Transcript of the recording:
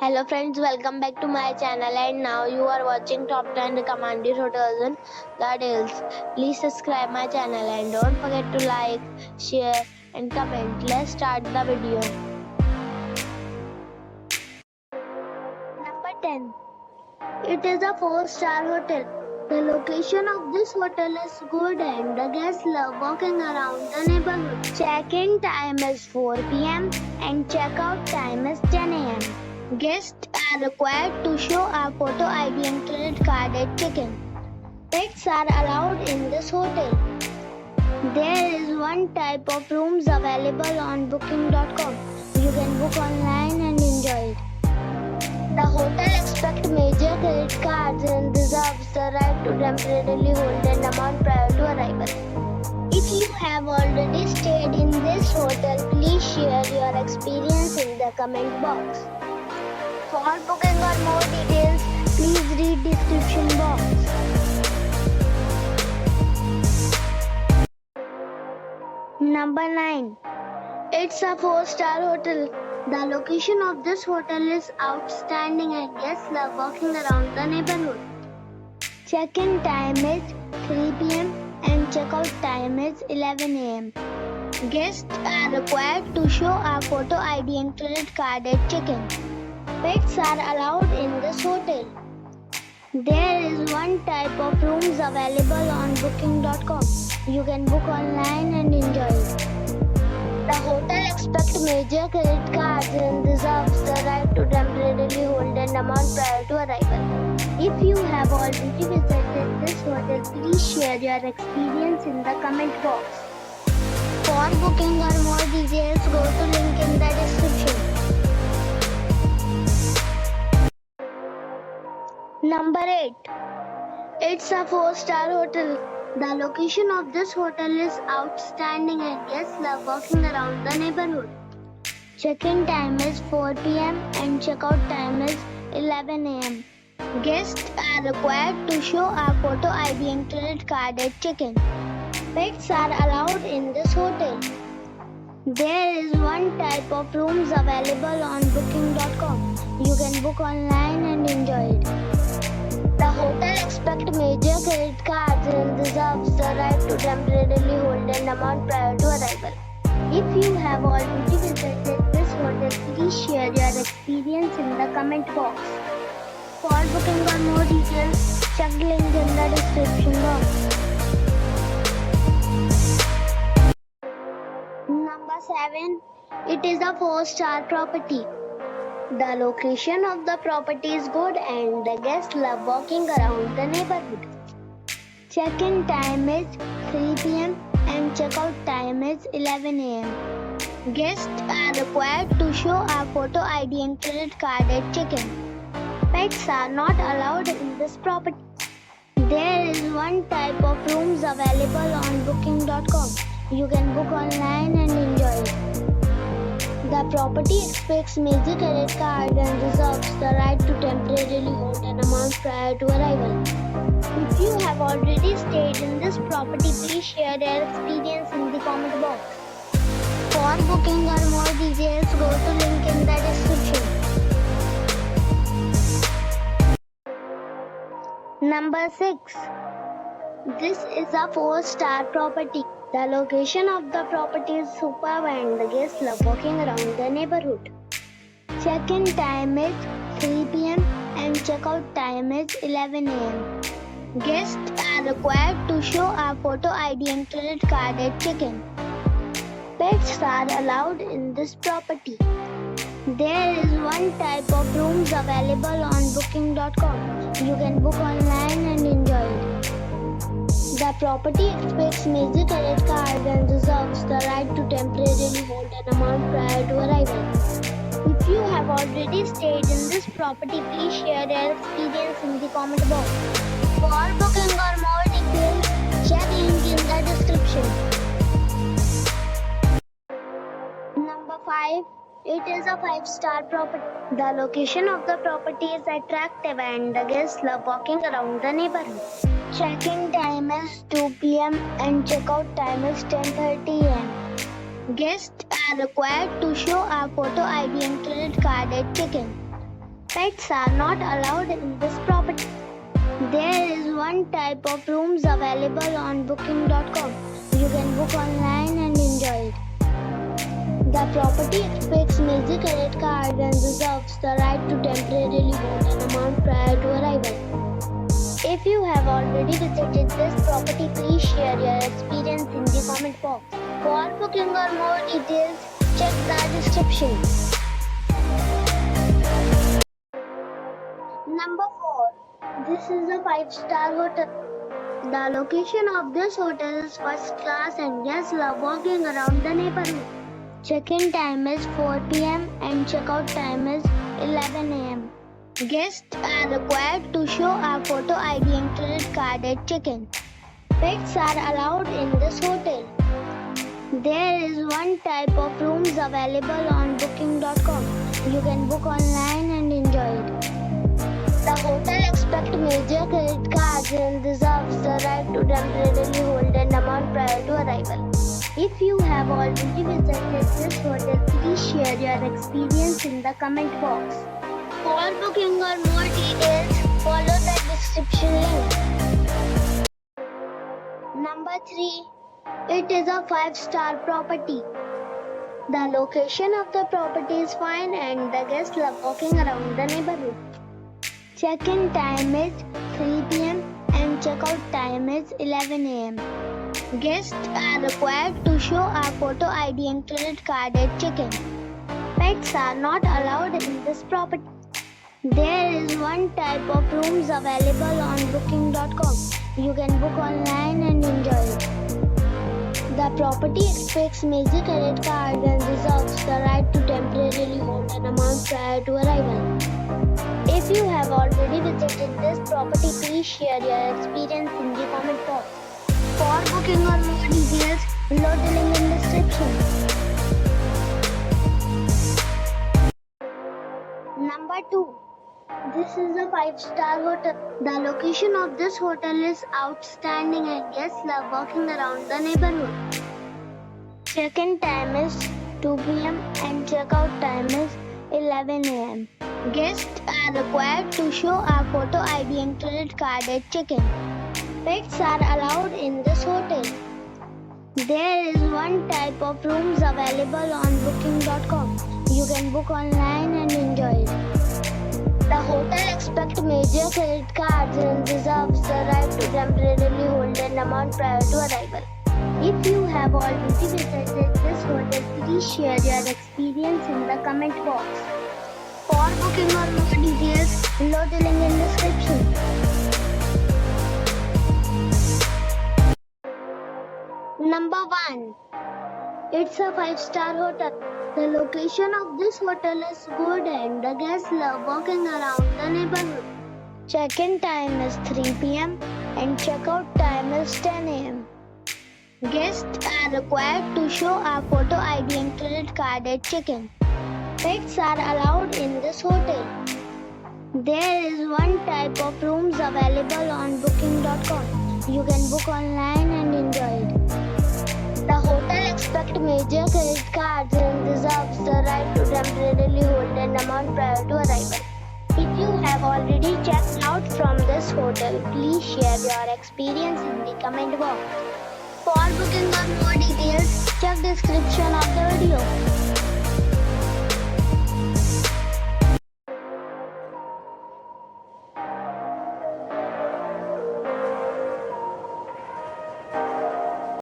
Hello friends, welcome back to my channel and now you are watching top 10 recommended hotels in the Dales. Please subscribe my channel and don't forget to like, share and comment. Let's start the video. Number 10. It is a 4-star hotel. The location of this hotel is good and the guests love walking around the neighborhood. Check-in time is 4 p.m. and check-out time is 10 a.m. Guests are required to show a photo ID and credit card at check-in. Pets are allowed in this hotel. There is one type of rooms available on booking.com. You can book online and enjoy it. The hotel expects major credit cards and reserves the right to temporarily hold an amount prior to arrival. If you have already stayed in this hotel, please share your experience in the comment box. For booking or more details, please read description box. Number 9. It's a 4-star hotel. The location of this hotel is outstanding and guests love walking around the neighborhood. Check-in time is 3 p.m. and check-out time is 11 a.m. Guests are required to show a photo ID and credit card at check-in. Pets are allowed in this hotel. There is one type of rooms available on booking.com. You can book online and enjoy it. The hotel expects major credit cards and reserves the right to temporarily hold an amount prior to arrival. If you have already visited this hotel, please share your experience in the comment box. For booking or more details, go to link in the description. Number 8. It's a 4-star hotel. The location of this hotel is outstanding and guests love walking around the neighborhood. Check-in time is 4 p.m. and check-out time is 11 a.m. Guests are required to show a photo ID and credit card at check-in. Pets are allowed in this hotel. There is one type of rooms available on booking.com. You can book online and enjoy it. The hotel expects major credit cards and reserves the right to temporarily hold an amount prior to arrival. If you have already visited this hotel, please share your experience in the comment box. For booking or more details, check the link in the description box. Number 7. It is a 4-star property. The location of the property is good and the guests love walking around the neighborhood. Check-in time is 3 p.m. and check-out time is 11 a.m. Guests are required to show a photo ID and credit card at check-in. Pets are not allowed in this property. There is one type of rooms available on booking.com. You can book online and enjoy it. The property expects major credit card and reserves the right to temporarily hold an amount prior to arrival. If you have already stayed in this property, please share your experience in the comment box. For booking or more details, go to link in the description. Number 6. This is a 4-star property. The location of the property is superb and the guests love walking around the neighborhood. Check-in time is 3 p.m. and check-out time is 11 a.m. Guests are required to show a photo ID and credit card at check-in. Pets are allowed in this property. There is one type of rooms available on booking.com. You can book online and enjoy it. The property expects major credit card and reserves the right to temporarily hold an amount prior to arrival. If you have already stayed in this property, please share your experience in the comment box. For booking or more details, check link in the description. Number 5. It is a 5-star property. The location of the property is attractive and the guests love walking around the neighborhood. Check-in time is 2 p.m. and check-out time is 10:30 a.m. Guests are required to show a photo ID and credit card at check-in. Pets are not allowed in this property. There is one type of rooms available on booking.com. You can book online and enjoy it. The property expects major credit card and reserves the right to temporarily hold an amount prior to arrival. If you have already visited this property, please share your experience in the comment box. For booking or more details, check the description. Number 4. This is a 5-star hotel. The location of this hotel is first class and guests love walking around the neighborhood. Check-in time is 4 p.m. and check-out time is 11 a.m. Guests are required to show a photo ID and credit card at check-in. Pets are allowed in this hotel. There is one type of rooms available on booking.com. You can book online and enjoy it. The hotel expects major credit cards and reserves the right to temporarily hold an amount prior to arrival. If you have already visited this hotel, please share your experience in the comment box. For booking or more details, follow the description link. Number 3. It is a 5-star property. The location of the property is fine and the guests love walking around the neighborhood. Check-in time is 3 p.m. and check-out time is 11 a.m. Guests are required to show a photo ID and credit card at check-in. Pets are not allowed in this property. There is one type of rooms available on booking.com. You can book online and enjoy it. The property expects major credit cards and reserves the right to temporarily hold an amount prior to arrival. If you have already visited this property, please share your experience in the comment box. For booking or more details, below the link in the description. Number 2. This is a 5-star hotel. The location of this hotel is outstanding and guests love walking around the neighborhood. Check-in time is 2 p.m. and check-out time is 11 a.m. Guests are required to show a photo ID and credit card at check-in. Pets are allowed in this hotel. There is one type of rooms available on booking.com. You can book online and enjoy it. The hotel expects major credit cards and reserves the right to temporarily hold an amount prior to arrival. If you have already visited this hotel, please share your experience in the comment box. For booking or more details, below the link in the description. Number 1. It's a 5-star hotel. The location of this hotel is good and the guests love walking around the neighborhood. Check-in time is 3 p.m. and check-out time is 10 a.m. Guests are required to show a photo ID and credit card at check-in. Pets are allowed in this hotel. There is one type of rooms available on booking.com. You can book online and enjoy it. The hotel expects major credit cards and reserves the right to temporarily hold an amount prior to arrival. If you have already checked out from this hotel, please share your experience in the comment box. For booking or more details, check description of the video.